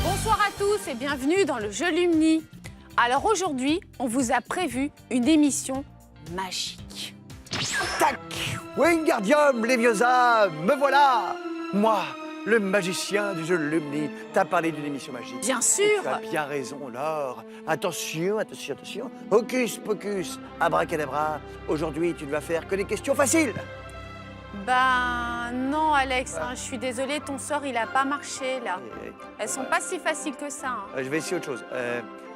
Bonsoir à tous et bienvenue dans le jeu Lumni. Alors aujourd'hui, on vous a prévu une émission magique. Tac! Wingardium Leviosa, me voilà! Moi, le magicien du jeu Lumni, t'as parlé d'une émission magique. Bien Et sûr. tu as bien raison, Laure. Attention, attention, attention. Hocus pocus, abracadabra. Aujourd'hui, tu ne vas faire que des questions faciles. Ben non Alex, hein, je suis désolée, ton sort il a pas marché là. Elles sont pas si faciles que ça. Hein. Je vais essayer autre chose.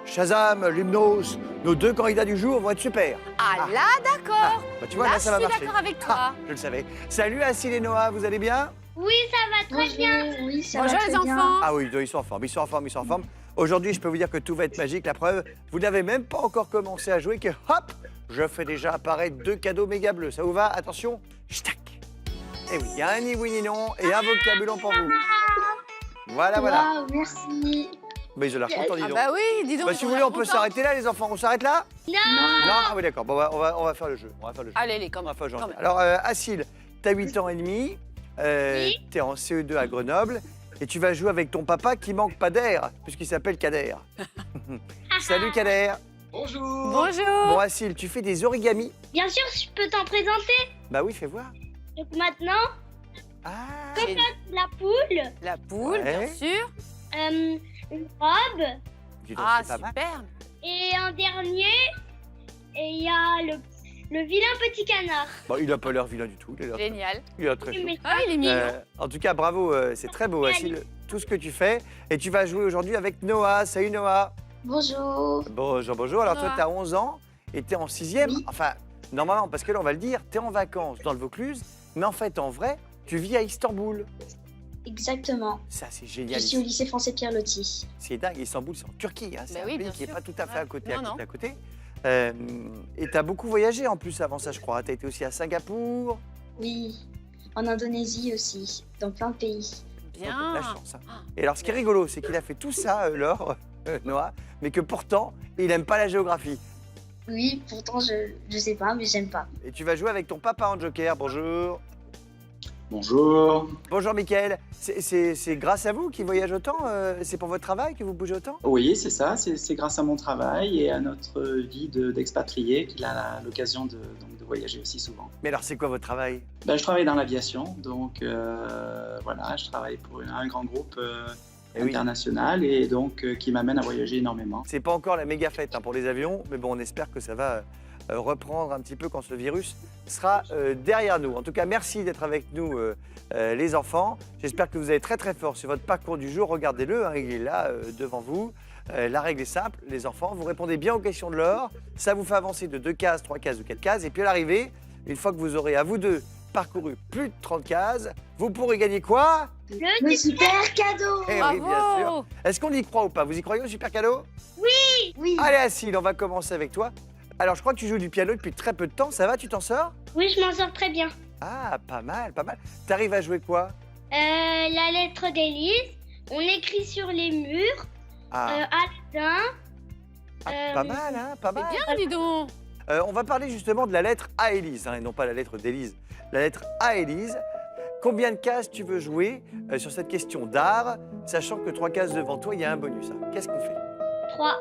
Shazam, Lumnos, nos deux candidats du jour vont être super. Ah là d'accord. Bah, tu vois, Là, là, ça va je suis marcher. d'accord avec toi. Ah, je le savais. Salut Acile et Noah, vous allez bien? Oui, ça va très bien. Oui, ça Bonjour va les très bien. enfants. Ah oui, ils sont en forme, ils sont en forme, ils sont en forme. Aujourd'hui, je peux vous dire que tout va être magique. La preuve, vous n'avez même pas encore commencé à jouer que hop, je fais déjà apparaître deux cadeaux méga bleus. Ça vous va? Attention, ch'tac. Et oui, il y a un ni oui ni non et un vocabulaire pour vous. Voilà, voilà. Waouh, merci. Mais ils ont l'air contents, dis Ah donc. bah oui, dis donc. Bah, si ils vous ont voulez, l'air on peut contents. s'arrêter là, les enfants. On s'arrête là? Non. Non, ah oui, d'accord. Bon, on va faire le jeu. On va faire le jeu. Allez, les On va faire le jeu. quand même. Alors, Acile, t'as 8 ans et demi. Oui. T'es en CE2 à Grenoble. Et tu vas jouer avec ton papa qui manque pas d'air, puisqu'il s'appelle Kader. Salut Kader. Bonjour. Bonjour. Bon, Acile, tu fais des origamis? Bien sûr, je peux t'en présenter. Bah oui, fais voir. Donc maintenant, Ah, J'ai la poule, la poule, Ouais. bien sûr. une robe, dis donc, Ah c'est pas mal. superbe. et un dernier, et il y a le vilain petit canard. Bon, il a pas l'air vilain du tout. Génial. Il a très chaud. Mais Ah il est mignon. En tout cas, bravo, c'est très beau, Acile, tout ce que tu fais. Et tu vas jouer aujourd'hui avec Noah. Salut Noah. Bonjour. Bonjour, bonjour. Alors toi, Noah. tu as 11 ans et tu es en 6e. Oui. Enfin, normalement, parce que là, on va le dire, tu es en vacances dans le Vaucluse. Mais en fait, en vrai, tu vis à Istanbul. Exactement. Ça, c'est Je génial. suis au lycée français Pierre Loti. C'est dingue. Istanbul, c'est en Turquie. Hein. C'est Bah un oui, pays bien qui n'est sûr. pas tout à fait à côté, Non, à côté, non. à côté. Et tu as beaucoup voyagé en plus avant ça, je crois. Tu as été aussi à Singapour. Oui. En Indonésie aussi. Dans plein de pays. Bien. La chance. Hein. Et alors, ce qui est rigolo, c'est qu'il a fait tout ça, Laure, Noah, mais que pourtant, il n'aime pas la géographie. Oui, pourtant je sais pas, mais j'aime pas. Et tu vas jouer avec ton papa en joker. Bonjour. Bonjour. Bonjour, Mickaël. C'est grâce à vous qui voyage autant C'est pour votre travail que vous bougez autant? Oui, c'est ça. C'est grâce à mon travail et à notre vie d'expatrié qu'il a l'occasion de voyager aussi souvent. Mais alors, c'est quoi votre travail? Ben, je travaille dans l'aviation, donc voilà, je travaille pour un grand groupe Eh oui. international et donc qui m'amène à voyager énormément. C'est pas encore la méga fête hein, pour les avions, mais bon, on espère que ça va reprendre un petit peu quand ce virus sera derrière nous. En tout cas, merci d'être avec nous, les enfants. J'espère que vous allez très très fort sur votre parcours du jour. Regardez-le, hein, il est là devant vous. La règle est simple, les enfants, vous répondez bien aux questions de l'or. Ça vous fait avancer de 2 cases, 3 cases ou 4 cases. Et puis à l'arrivée, une fois que vous aurez à vous deux parcouru plus de 30 cases, vous pourrez gagner quoi? Le super cadeau. Eh oui, bien sûr. Bravo. Est-ce qu'on y croit ou pas? Vous y croyez au super cadeau? Oui. Allez, Acile, on va commencer avec toi. Alors, je crois que tu joues du piano depuis très peu de temps. Ça va, tu t'en sors? Oui, je m'en sors très bien. Ah, pas mal, pas mal. T'arrives à jouer quoi? La lettre d'Élise, on écrit sur les murs, Ah, Aladdin. pas mal, hein, pas C'est mal. bien, dis donc. On va parler justement de la lettre à Élise, hein, et non pas la lettre d'Élise. La lettre à Élise. Combien de cases tu veux jouer sur cette question d'art, sachant que 3 cases devant toi, il y a un bonus, hein. Qu'est-ce qu'on fait? 3.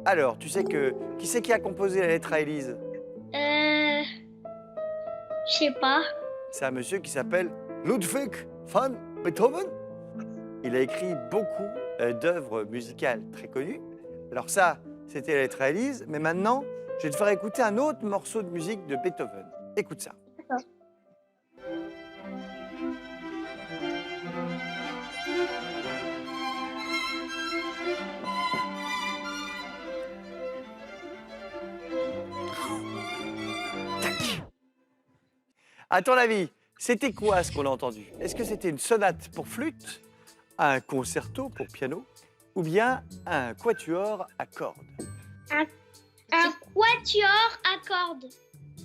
Alors, tu sais que... Qui c'est qui a composé la lettre à Élise? Je sais pas. C'est un monsieur qui s'appelle Ludwig van Beethoven. Il a écrit beaucoup d'œuvres musicales très connues. Alors ça, c'était la lettre à Élise, mais maintenant, je vais te faire écouter un autre morceau de musique de Beethoven. Écoute ça. D'accord. Tac. À ton avis, c'était quoi ce qu'on a entendu? Est-ce que c'était une sonate pour flûte, un concerto pour piano, ou bien un quatuor à cordes? Un quatuor à cordes.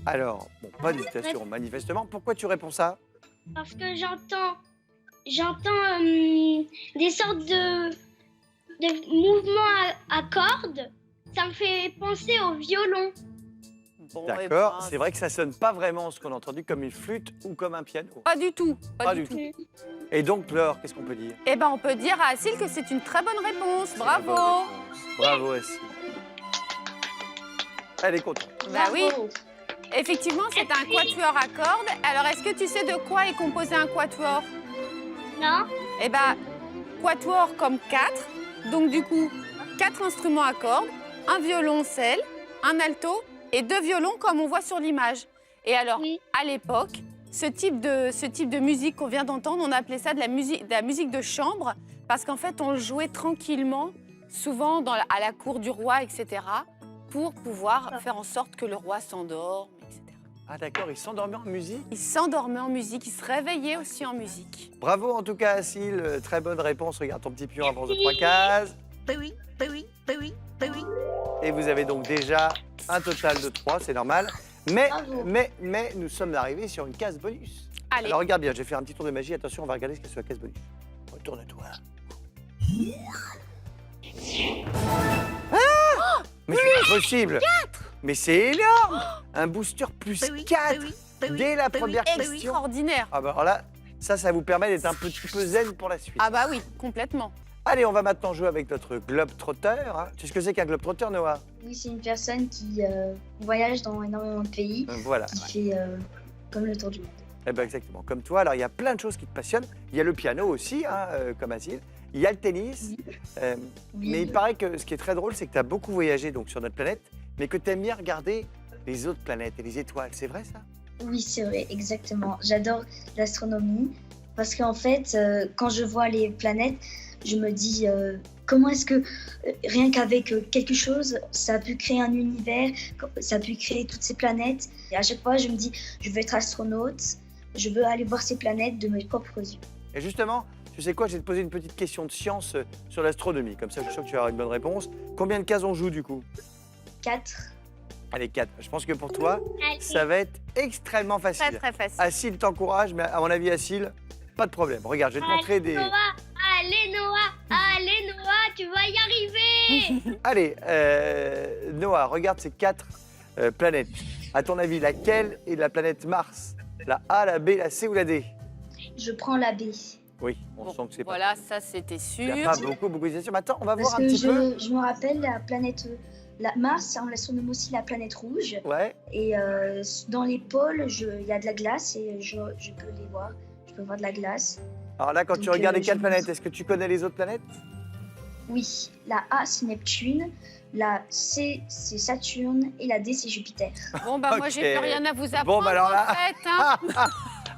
Alors, bon, pas d'hésitation manifestement. Pourquoi tu réponds ça? Parce que j'entends j'entends des sortes de mouvements à cordes. Ça me fait penser au violon. Bon, D'accord, eh ben, c'est vrai que ça sonne pas vraiment ce qu'on a entendu comme une flûte ou comme un piano. Pas du tout. Pas du tout. Et donc, Laure, qu'est-ce qu'on peut dire? Eh ben, on peut dire à Asile que c'est une très bonne réponse. C'est la bonne Bravo. réponse. Bravo, Asile. Elle est contente. Bah oui. Bravo. Effectivement, c'est un quatuor à cordes. Alors, est-ce que tu sais de quoi est composé un quatuor? Non? Eh ben, quatuor comme 4. Donc, du coup, 4 instruments à cordes, un violoncelle, un alto et 2 violons comme on voit sur l'image. Et alors, Oui. à l'époque, ce type de musique qu'on vient d'entendre, on appelait ça de la musique de chambre parce qu'en fait, on le jouait tranquillement, souvent à la cour du roi, etc., pour pouvoir faire en sorte que le roi s'endorme, etc. Ah d'accord, il s'endormait en musique. Il s'endormait en musique, il se réveillait aussi en musique. Bravo en tout cas, Asile. Très bonne réponse. Regarde ton petit pion avance de 3 cases. Et vous avez donc déjà un total de 3, c'est normal. Bravo. Mais nous sommes arrivés sur une case bonus. Allez, Alors regarde bien, je vais faire un petit tour de magie. Attention, on va regarder ce qu'il y a sur la case bonus. Retourne-toi. Ah, mais c'est pas possible. Mais c'est énorme. Un booster plus 4 dès la première question. extraordinaire. Ah bah alors là, ça vous permet d'être un petit peu zen pour la suite. Ah bah oui, complètement. Allez, on va maintenant jouer avec notre globe-trotter. Hein. Tu sais ce que c'est qu'un globe-trotter, Noah? Oui, c'est une personne qui voyage dans énormément de pays, Voilà. qui fait comme le tour du monde. Eh ben exactement, comme toi. Alors, il y a plein de choses qui te passionnent. Il y a le piano aussi, hein, comme Asile. Il y a le tennis. Oui. Mais il paraît que ce qui est très drôle, c'est que tu as beaucoup voyagé donc, sur notre planète, mais que tu aimes bien regarder les autres planètes et les étoiles. C'est vrai, ça? Oui, c'est vrai, exactement. J'adore l'astronomie parce qu'en fait, quand je vois les planètes, je me dis comment est-ce que rien qu'avec quelque chose, ça a pu créer un univers, ça a pu créer toutes ces planètes. Et à chaque fois, je me dis, je veux être astronaute, je veux aller voir ces planètes de mes propres yeux. Et justement, tu sais quoi, je vais te poser une petite question de science sur l'astronomie. Comme ça, je suis sûr que tu auras une bonne réponse. Combien de cases on joue, du coup? 4. Allez, 4. Je pense que pour toi, Allez. ça va être extrêmement facile. Très très facile. Asile t'encourage, mais à mon avis, Asile, pas de problème. Regarde, je vais te montrer des... Allez Noah, tu vas y arriver. Allez, Noah, regarde ces 4 planètes. À ton avis, laquelle est la planète Mars? La A, la B, la C ou la D? Je prends la B. Oui, on Bon, sent que c'est pas... voilà, ça c'était Il sûr. n'y a pas beaucoup d'hésitation. Mais attends, on va Parce voir un que petit peu. je me rappelle la planète Mars, on la surnomme aussi la planète rouge. Ouais, Et dans les pôles, il y a de la glace et je peux les voir. Je peux voir de la glace. alors là, quand tu Donc, regardes les 4 je- planètes, est-ce que tu connais les autres planètes? Oui, la A, c'est Neptune. La C, c'est Saturne. Et la D, c'est Jupiter. Bon, bah moi, Ok. j'ai plus rien à vous apprendre, Bon, bah alors là- en fait. Hein.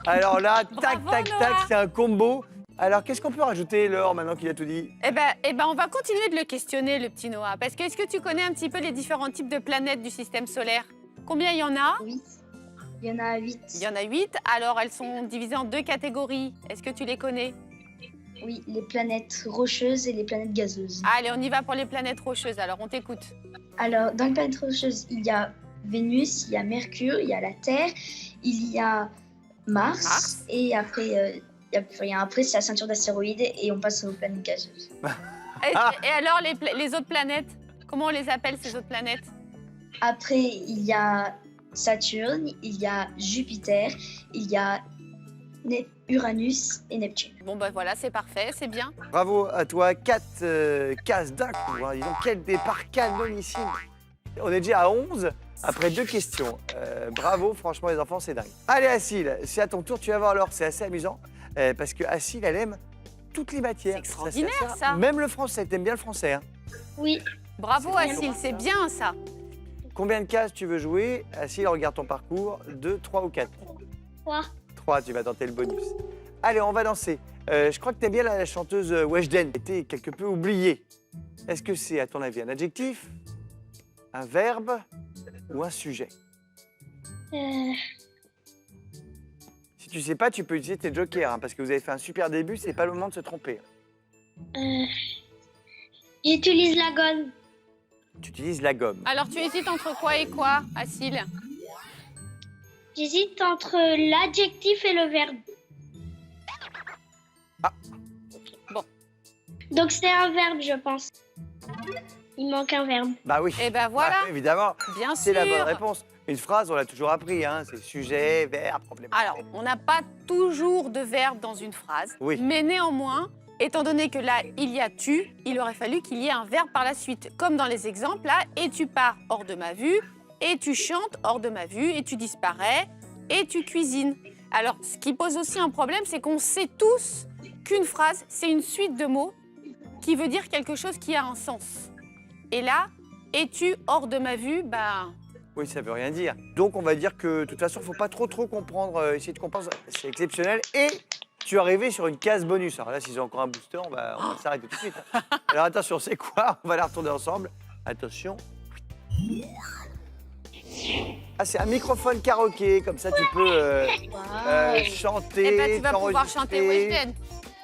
Alors là, tac, Bravo, tac, tac, Noah. c'est un combo. Alors, qu'est-ce qu'on peut rajouter, Laure, maintenant qu'il a tout dit? Eh ben, on va continuer de le questionner, le petit Noah. Parce que, est-ce que tu connais un petit peu les différents types de planètes du système solaire? Combien il y en a? Oui, il y en a 8. Il y en a 8. Alors, elles sont divisées en 2 catégories. Est-ce que tu les connais? Oui, les planètes rocheuses et les planètes gazeuses. Allez, on y va pour les planètes rocheuses. Alors, on t'écoute. Alors, dans les planètes rocheuses, il y a Vénus, il y a Mercure, il y a la Terre, il y a Mars. Et après, après c'est la ceinture d'astéroïdes et on passe aux planètes gazeuses. Et alors, les autres planètes? Comment on les appelle, ces autres planètes? Après, il y a Saturne, il y a Jupiter, il y a Uranus et Neptune. Bon, ben voilà, c'est parfait, c'est bien. Bravo à toi, 4 cases d'un coup. Hein. Dis donc, quel départ canonissime. On est déjà à 11 après 2 questions. Bravo, franchement, les enfants, c'est dingue. Allez, Asile, c'est à ton tour. Tu vas voir, alors, c'est assez amusant. Parce que Asile, elle aime toutes les matières. C'est extraordinaire, assez- ça. Même le français, t'aimes bien le français. Hein. Oui. Bravo, C'est Asile, c'est bien ça. Combien de cases tu veux jouer? Asile, regarde ton parcours. 2, 3 ou 4? 3. 3, tu vas tenter le bonus. Allez, on va danser. Je crois que tu aimes bien la chanteuse Weshden, qui était quelque peu oubliée. Est-ce que c'est, à ton avis, un adjectif, un verbe ou un sujet? Si tu sais pas, tu peux utiliser tes jokers, hein, parce que vous avez fait un super début, c'est pas le moment de se tromper. J'utilise la gomme. Tu utilises la gomme. Alors, tu hésites entre quoi et quoi, Asile? J'hésite entre l'adjectif et le verbe. Donc c'est un verbe, je pense. Il manque un verbe. Bah oui. Eh ben voilà, Bah, évidemment, bien c'est sûr. la bonne réponse. Une phrase, on l'a toujours appris, hein, c'est sujet, verbe, problème. Alors, on n'a pas toujours de verbe dans une phrase, Oui. mais néanmoins, étant donné que là, il y a tu, il aurait fallu qu'il y ait un verbe par la suite. Comme dans les exemples, là, et tu pars hors de ma vue, et tu chantes hors de ma vue, et tu disparais, et tu cuisines. Alors, ce qui pose aussi un problème, c'est qu'on sait tous qu'une phrase, c'est une suite de mots qui veut dire quelque chose qui a un sens. Et là, es-tu hors de ma vue, ben... Oui, ça veut rien dire. Donc, on va dire que, de toute façon, il ne faut pas trop comprendre, essayer de comprendre, c'est exceptionnel. Et tu es arrivé sur une case bonus. Alors là, s'ils ont encore un booster, on va s'arrêter tout de suite. Alors, attention, c'est quoi? On va la retourner ensemble. Attention. Ah, c'est un microphone karaoké, comme ça, tu peux chanter, Eh ben, tu vas pouvoir t'enregistrer. chanter Weshden.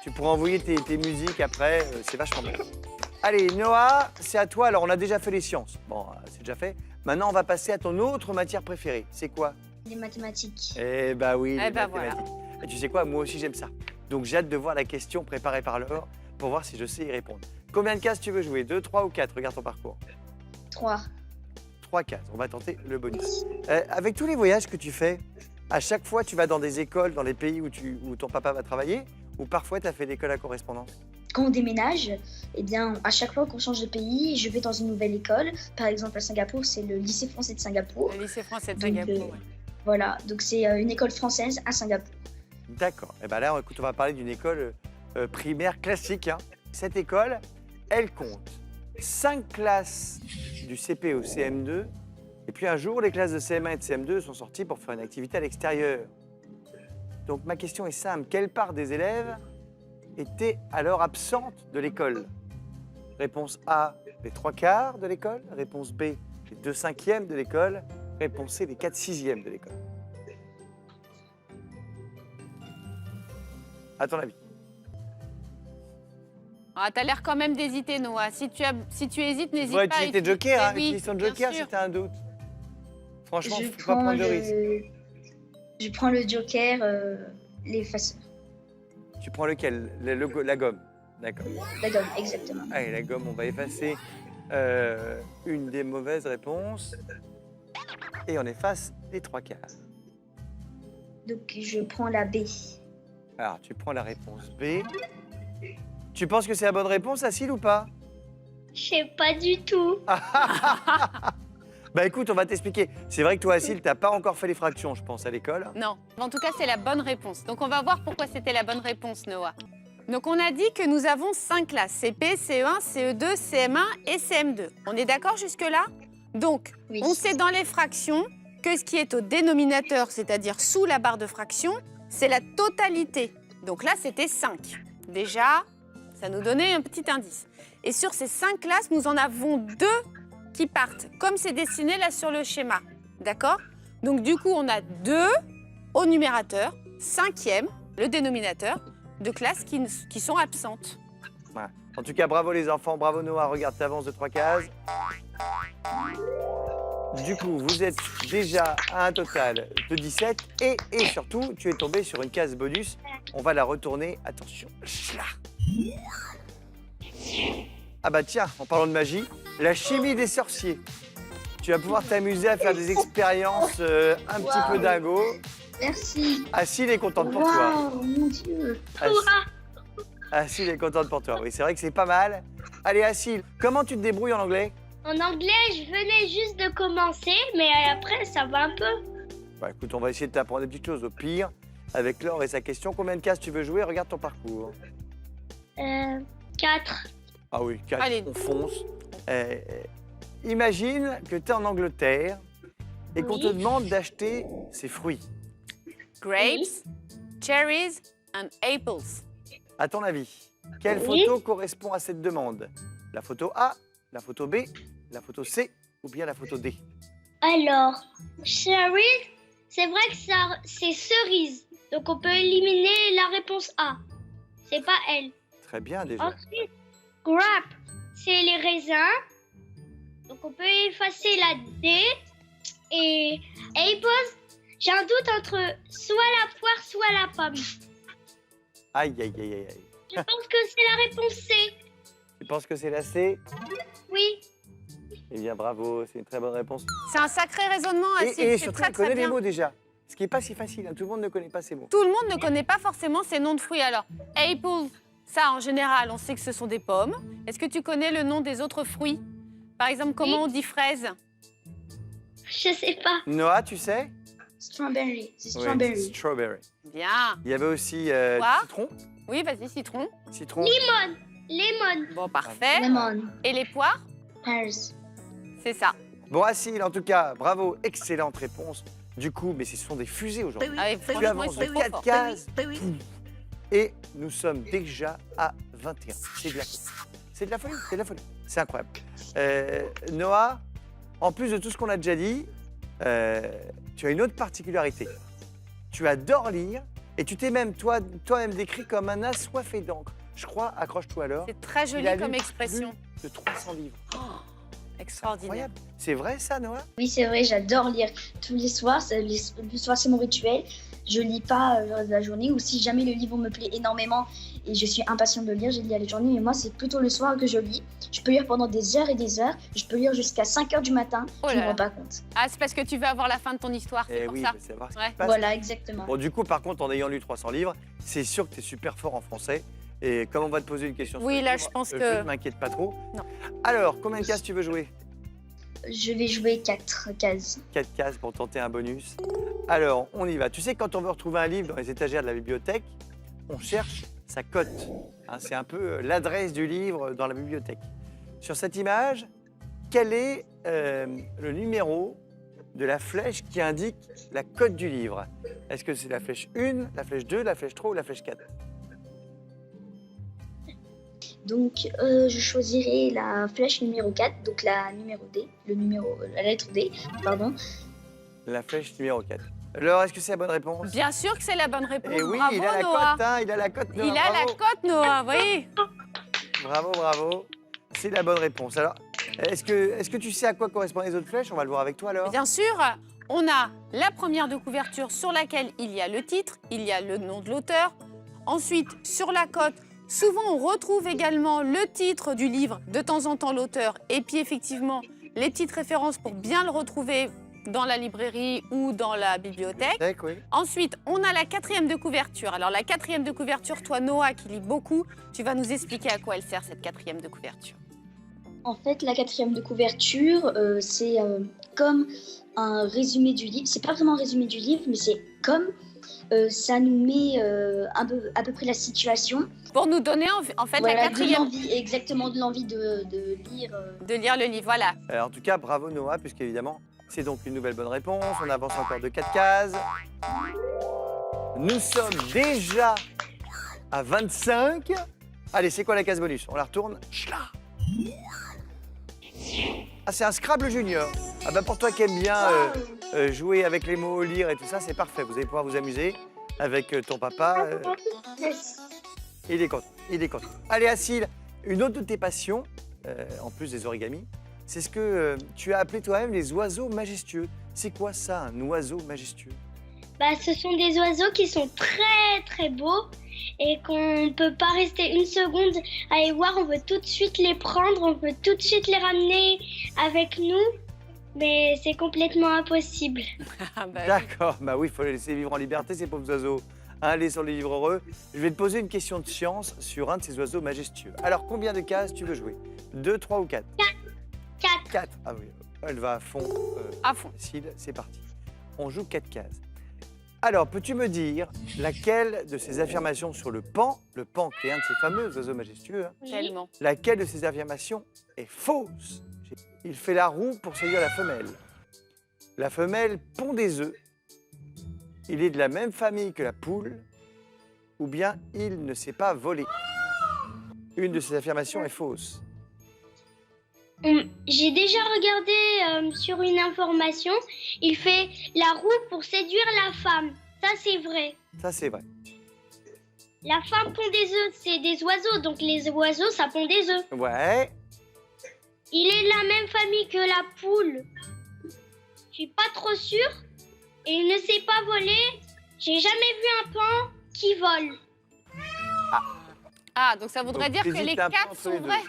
Tu pourras envoyer tes musiques après, c'est vachement bien. Allez, Noah, c'est à toi. Alors, on a déjà fait les sciences. Bon, c'est déjà fait. Maintenant, on va passer à ton autre matière préférée. C'est quoi? Les mathématiques. Eh bah oui, les ben mathématiques. Et tu sais quoi, moi aussi, j'aime ça. Donc, j'ai hâte de voir la question préparée par Laure pour voir si je sais y répondre. Combien de cases tu veux jouer? 2, 3 ou 4? Regarde ton parcours. 3. 3 cases. On va tenter le bonus. Avec tous les voyages que tu fais, à chaque fois, tu vas dans des écoles, dans les pays où ton papa va travailler, ou parfois, tu as fait l'école à correspondance? Quand on déménage, eh bien, à chaque fois qu'on change de pays, je vais dans une nouvelle école. Par exemple, à Singapour, c'est le lycée français de Singapour. Le lycée français de Donc, Singapour. Ouais. Voilà, donc c'est une école française à Singapour. D'accord. Et ben là, écoute, on va parler d'une école primaire classique, hein. Cette école, elle compte 5 classes du CP au CM2. Et puis un jour, les classes de CM1 et de CM2 sont sorties pour faire une activité à l'extérieur. Donc ma question est simple. Quelle part des élèves était alors absente de l'école? Réponse A, les 3/4 de l'école. Réponse B, les 2/5 de l'école. Réponse C, les 4/6 de l'école. À ton avis? Ah, t'as l'air quand même d'hésiter, Noah. Si tu hésites, Tu n'hésite dois pas. utiliser tes jokers, hein. Eh oui, Utilise ton bien joker sûr. si tu as un doute. Franchement, Je il ne faut pas prendre de risque. Je prends le joker, l'effaceur. Tu prends lequel? La gomme. D'accord. La gomme, exactement. Allez, la gomme, on va effacer une des mauvaises réponses. Et on efface les 3/4. Donc je prends la B. Alors, tu prends la réponse B. Tu penses que c'est la bonne réponse, Acile, ou pas? Je sais pas du tout. Bah écoute, on va t'expliquer. C'est vrai que toi, Acile, t'as pas encore fait les fractions, je pense, à l'école. Non, en tout cas, c'est la bonne réponse. Donc, on va voir pourquoi c'était la bonne réponse, Noah. Donc, on a dit que nous avons 5 classes, CP, CE1, CE2, CM1 et CM2. On est d'accord jusque-là? Donc, Oui. on sait dans les fractions que ce qui est au dénominateur, c'est-à-dire sous la barre de fraction, c'est la totalité. Donc là, c'était 5. Déjà, ça nous donnait un petit indice. Et sur ces 5 classes, nous en avons 2 qui partent, comme c'est dessiné là sur le schéma. D'accord? Donc du coup, on a 2 au numérateur, 5e, le dénominateur, de classes qui sont absentes. Voilà. En tout cas, bravo les enfants, bravo Noah. Regarde, t'avances de 3 cases. Du coup, vous êtes déjà à un total de 17. Et surtout, tu es tombé sur une case bonus. On va la retourner. Attention. Chla. Ah bah tiens, en parlant de magie, la chimie des sorciers. Tu vas pouvoir t'amuser à faire des expériences un petit peu dingo. Merci. Acile est contente pour toi. Waouh, mon Dieu. Acile est contente pour toi. Oui, c'est vrai que c'est pas mal. Allez, Acile, comment tu te débrouilles en anglais? En anglais, je venais juste de commencer, mais après, ça va un peu. Bah écoute, on va essayer de t'apprendre des petites choses. Au pire, avec Laure et sa question, combien de cases tu veux jouer? Regarde ton parcours. 4. Ah oui, 4, Allez. on fonce. Imagine que tu es en Angleterre et qu'on Oui. te demande d'acheter ces fruits. Grapes, cherries and apples. À ton avis, quelle Oui. photo correspond à cette demande? La photo A, la photo B, la photo C ou bien la photo D? Alors, cherry, c'est vrai que ça, c'est cerise. Donc, on peut éliminer la réponse A. C'est pas elle. Très bien déjà. Ensuite, grape, c'est les raisins. Donc, on peut effacer la D. Et apples, j'ai un doute entre soit la poire, soit la pomme. Aïe, aïe, aïe, aïe, aïe. Je pense que c'est la réponse C. Tu penses que c'est la C? Oui. Eh bien, bravo, c'est une très bonne réponse. C'est un sacré raisonnement, Acide. Et C'est surtout, très il connaît très les bien. mots déjà. Ce qui n'est pas si facile, hein. Tout le monde ne connaît pas ces mots. Tout le monde ne connaît pas forcément ces noms de fruits. Alors, apple, ça en général, on sait que ce sont des pommes. Est-ce que tu connais le nom des autres fruits? Par exemple, comment on dit fraise? Je sais pas. Noah, tu sais? Strawberry. C'est Oui, strawberry. strawberry. Bien. Il y avait aussi Quoi? citron. Oui, vas-y, citron. Citron. Lemon. Bon, parfait. Lemon. Et les poires? Pears. C'est ça. Bon, Assil, en tout cas, bravo, excellente réponse. Du coup, mais ce sont des fusées aujourd'hui. Ah, et Tu franchement, ils avances sont de trop 4 forts. cases. Et nous sommes déjà à 21. C'est de la folie. C'est de la folie, c'est de la folie. C'est incroyable. Noah, en plus de tout ce qu'on a déjà dit, tu as une autre particularité. Tu adores lire et tu t'es même toi-même décrit comme un assoiffé d'encre. Je crois, accroche-toi alors. C'est très joli il a comme lu expression. plus de 300 livres. Extraordinaire. Incroyable. C'est vrai ça, Noah? Oui, c'est vrai, j'adore lire tous les soirs. Le soir, c'est mon rituel. Je lis pas le reste de la journée, ou si jamais le livre me plaît énormément et je suis impatiente de lire, je lis à la journée. Mais moi, c'est plutôt le soir que je lis. Je peux lire pendant des heures et des heures. Je peux lire jusqu'à 5 heures du matin. Oh Je là ne me là. rends pas compte. Ah, c'est parce que tu veux avoir la fin de ton histoire, c'est Eh pour oui, ça. je veux savoir ce Ouais. qui se passe. Voilà, exactement. Bon, du coup, par contre, en ayant lu 300 livres, c'est sûr que tu es super fort en français. Et comme on va te poser une question sur Oui, les là, livres, je pense je que- ne m'inquiète pas trop. Non. Alors, combien de cases tu veux jouer? Je vais jouer 4 cases. 4 cases pour tenter un bonus. Alors, on y va. Tu sais, quand on veut retrouver un livre dans les étagères de la bibliothèque, on cherche sa cote. Hein, c'est un peu l'adresse du livre dans la bibliothèque. Sur cette image, quel est le numéro de la flèche qui indique la cote du livre? Est-ce que c'est la flèche 1, la flèche 2, la flèche 3 ou la flèche 4? Donc, je choisirai la flèche numéro 4, donc la numéro D, la lettre D, pardon. La flèche numéro 4. Alors, est-ce que c'est la bonne réponse? Bien sûr que c'est la bonne réponse. Eh oui, Bravo, il a la Noah. cote, hein, il a la cote. Noah, Il a la bravo. cote, Noah, oui. Bravo, bravo. C'est la bonne réponse. Alors, est-ce que tu sais à quoi correspondent les autres flèches? On va le voir avec toi alors. Bien sûr, on a la première de couverture sur laquelle il y a le titre, il y a le nom de l'auteur. Ensuite, sur la cote, souvent on retrouve également le titre du livre, de temps en temps l'auteur, et puis effectivement les petites références pour bien le retrouver dans la librairie ou dans la bibliothèque. Oui. Ensuite, on a la quatrième de couverture. Alors la quatrième de couverture, toi Noah qui lis beaucoup, tu vas nous expliquer à quoi elle sert cette quatrième de couverture. En fait, la quatrième de couverture, c'est comme un résumé du livre. C'est pas vraiment un résumé du livre, mais c'est comme ça nous met à peu près la situation. Pour nous donner en fait Voilà, la de quatrième l'envie, exactement de l'envie de lire. de lire le livre. Voilà. En tout cas, bravo Noah, puisqu'évidemment, c'est donc une nouvelle bonne réponse. On avance encore de 4 cases. Nous sommes déjà à 25. Allez, c'est quoi la case bonus? On la retourne. Chla. Ah, c'est un Scrabble Junior. Ah bah pour toi qui aimes bien jouer avec les mots, lire et tout ça, c'est parfait. Vous allez pouvoir vous amuser avec ton papa. Il est content, il est content. Allez, Assil, une autre de tes passions, en plus des origamis, c'est ce que tu as appelé toi-même les oiseaux majestueux. C'est quoi ça, un oiseau majestueux? Bah, ce sont des oiseaux qui sont très très beaux et qu'on ne peut pas rester une seconde à les voir. On veut tout de suite les prendre, on peut tout de suite les ramener avec nous, mais c'est complètement impossible. Ah bah, D'accord, bah oui, il faut les laisser vivre en liberté, ces pauvres oiseaux. Hein, les sur les livres heureux. Je vais te poser une question de science sur un de ces oiseaux majestueux. Alors, combien de cases tu veux jouer? 2, 3 ou 4? 4. 4. Ah oui, elle va à fond. à fond. Facile, c'est parti. On joue 4 cases. Alors, peux-tu me dire laquelle de ces affirmations sur le pan qui est un de ces fameux oiseaux majestueux, hein, Tellement. laquelle de ces affirmations est fausse? Il fait la roue pour séduire la femelle. La femelle pond des œufs. Il est de la même famille que la poule. Ou bien il ne sait pas voler. Une de ces affirmations est fausse. J'ai déjà regardé sur une information, il fait la roue pour séduire la femme. Ça, c'est vrai. Ça, c'est vrai. La femme pond des œufs, c'est des oiseaux, donc les oiseaux, ça pond des œufs. Ouais. Il est de la même famille que la poule. Je suis pas trop sûre. Et il ne sait pas voler. J'ai jamais vu un pan qui vole. Ah, donc ça voudrait Donc, dire que t'hésites les un peu 4 entre sont les deux. vrais.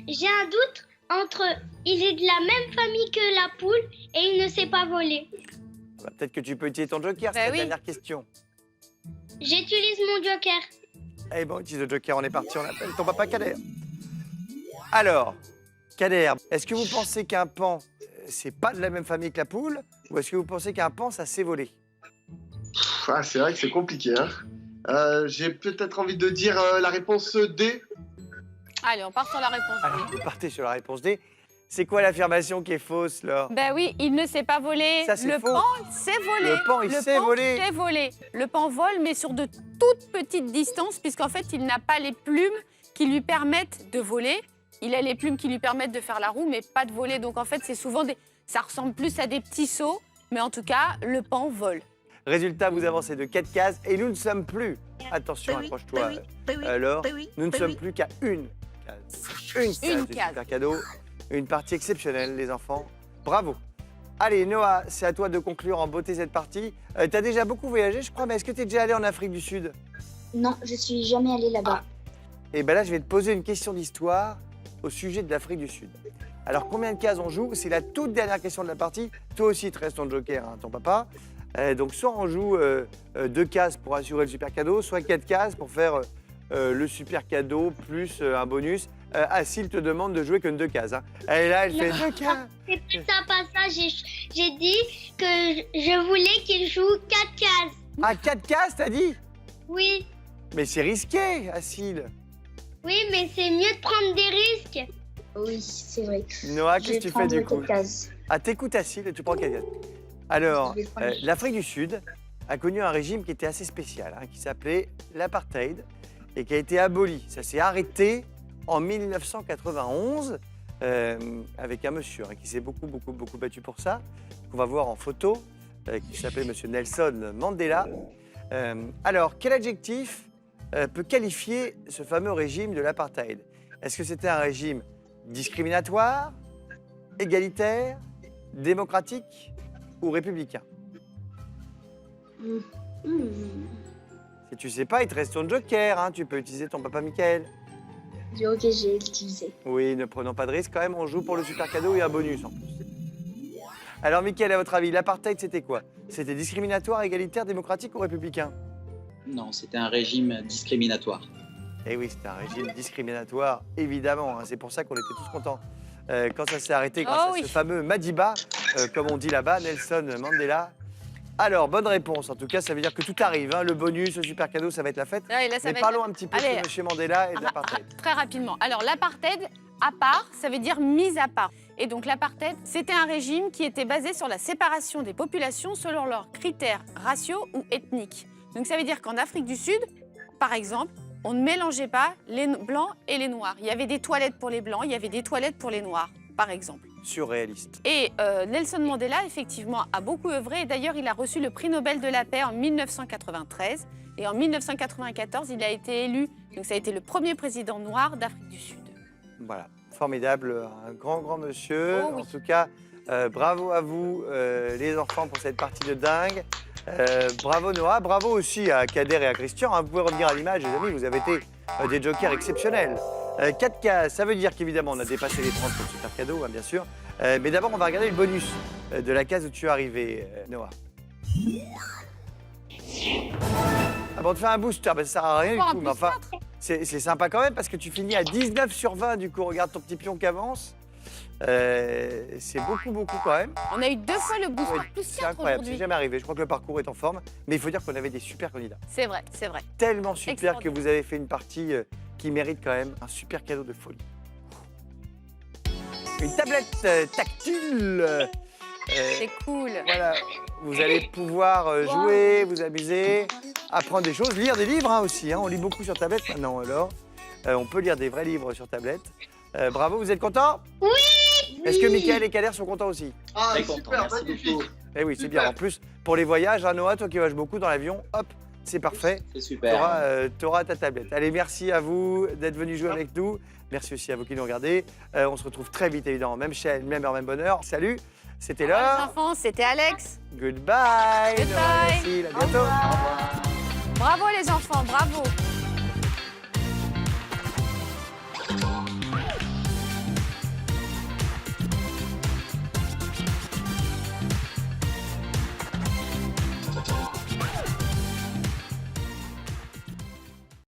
J'ai un doute entre il est de la même famille que la poule et il ne sait pas voler. Bah, peut-être que tu peux utiliser ton joker, c'est Bah la oui. dernière question. J'utilise mon joker. Eh bon, utilise le joker, on est parti, on appelle ton papa Kader. Alors, Kader, est-ce que vous pensez qu'un pan, c'est pas de la même famille que la poule, ou est-ce que vous pensez qu'un pan, ça sait voler? Ah, c'est vrai que c'est compliqué. Hein. J'ai peut-être envie de dire la réponse D. Allez, on part sur la réponse. Allez, vous partez sur la réponse D. C'est quoi l'affirmation qui est fausse, là? Ben oui, il ne sait pas voler. Ça, c'est le faux. pan sait voler. Le pan, il sait voler. sait voler. Le pan vole, mais sur de toutes petites distances, puisqu'en fait, il n'a pas les plumes qui lui permettent de voler. Il a les plumes qui lui permettent de faire la roue, mais pas de voler. Donc, en fait, c'est souvent des... Ça ressemble plus à des petits sauts, mais en tout cas, le pan vole. Résultat, vous avancez de 4 cases et nous ne sommes plus. Attention, accroche-toi. Alors, nous ne sommes plus qu'à une case. Une case Une du case. super cadeau. Une partie exceptionnelle, les enfants. Bravo. Allez, Noah, c'est à toi de conclure en beauté cette partie. Tu as déjà beaucoup voyagé, je crois, mais est-ce que tu es déjà allé en Afrique du Sud? Non, je suis jamais allée là-bas. Et bien là, je vais te poser une question d'histoire au sujet de l'Afrique du Sud. Alors, combien de cases on joue? C'est la toute dernière question de la partie. Toi aussi, il te reste ton joker, hein, ton papa. Donc, soit on joue 2 cases pour assurer le super cadeau, soit 4 cases pour faire le super cadeau plus un bonus. Asile te demande de jouer que 2 cases. Hein. Et là, elle fait 2 cases. C'est pas ça. J'ai dit que je voulais qu'il joue 4 cases. Ah, 4 cases, t'as dit? Oui, Mais c'est risqué, Asile. oui, mais c'est mieux de prendre des risques. Oui, c'est vrai. Noah, Je qu'est-ce vais que tu fais prendre du coup? 4 cases. Ah, t'écoutes Asile et tu prends 4 cases. Alors, Je vais prendre- l'Afrique du Sud a connu un régime qui était assez spécial, hein, qui s'appelait l'apartheid et qui a été aboli. Ça s'est arrêté en 1991 avec un monsieur hein, qui s'est beaucoup battu pour ça, qu'on va voir en photo, qui s'appelait monsieur Nelson Mandela. Alors, quel adjectif peut qualifier ce fameux régime de l'apartheid? Est-ce que c'était un régime discriminatoire, égalitaire, démocratique ou républicain? Si tu sais pas, il te reste ton joker, hein, tu peux utiliser ton papa Michael. Ok, j'ai utilisé. Oui, ne prenons pas de risque quand même, on joue pour le super cadeau et un bonus en plus. Alors Michael, à votre avis, l'apartheid c'était quoi? C'était discriminatoire, égalitaire, démocratique ou républicain? Non, c'était un régime discriminatoire. Eh oui, c'était un régime discriminatoire, évidemment, hein, c'est pour ça qu'on était tous contents. Quand ça s'est arrêté grâce Oh à oui. ce fameux Madiba, comme on dit là-bas, Nelson Mandela. Alors, bonne réponse, en tout cas, ça veut dire que tout arrive, hein, le bonus, le super cadeau, ça va être la fête. Là, et là, ça Mais va parlons être... un petit peu Allez. de M. Mandela et de l'apartheid. Très rapidement. Alors, l'apartheid, à part, ça veut dire mise à part. Et donc, l'apartheid, c'était un régime qui était basé sur la séparation des populations selon leurs critères raciaux ou ethniques. Donc, ça veut dire qu'en Afrique du Sud, par exemple, on ne mélangeait pas les blancs et les noirs. Il y avait des toilettes pour les blancs, il y avait des toilettes pour les noirs, par exemple. Surréaliste. Et Nelson Mandela, effectivement, a beaucoup œuvré. Et d'ailleurs, il a reçu le prix Nobel de la paix en 1993. Et en 1994, il a été élu. Donc, ça a été le premier président noir d'Afrique du Sud. Voilà, formidable, un grand monsieur. Oh oui. En tout cas, bravo à vous, les enfants, pour cette partie de dingue. Bravo Noah, bravo aussi à Kader et à Christian. Hein. Vous pouvez revenir à l'image, les amis, vous avez été des jokers exceptionnels. 4 cases, ça veut dire qu'évidemment, on a dépassé les 30 pour le super cadeau, hein, bien sûr. Mais d'abord, on va regarder le bonus de la case où tu es arrivé, Noah. Ah bon, on te fait un booster, ça sert à rien du Encore un tout, mais plus enfin, c'est sympa quand même parce que tu finis à 19 sur 20, du coup, regarde ton petit pion qui avance. C'est beaucoup quand même. On a eu 2 fois le booster Ouais, plus c'est 4 incroyable, c'est aujourd'hui. jamais arrivé. Je crois que le parcours est en forme, mais il faut dire qu'on avait des super candidats. C'est vrai, c'est vrai. Tellement super que Extraordinaire. vous avez fait une partie qui mérite quand même un super cadeau de folie. Une tablette tactile. C'est cool. Voilà, vous allez pouvoir jouer, vous amuser, apprendre des choses, lire des livres hein, aussi. Hein. On lit beaucoup sur tablette maintenant alors. On peut lire des vrais livres sur tablette. Bravo, vous êtes contents? Oui. Est-ce que Mickaël et Kader sont contents aussi? Ah, Très content, super, merci magnifique. beaucoup. Eh oui, c'est Super. bien. En plus, pour les voyages, hein, Noah, toi qui voyages beaucoup dans l'avion, hop, c'est parfait. C'est Tu super. auras ta tablette. Allez, merci à vous d'être venus jouer avec nous. Merci aussi à vous qui nous regardez. On se retrouve très vite, évidemment, même chaîne, même heure, même bonheur. Salut, c'était Au revoir, les l'heure. enfants, c'était Alex. Goodbye. Goodbye. Noah, Yacine, à bientôt. Bravo les enfants, bravo.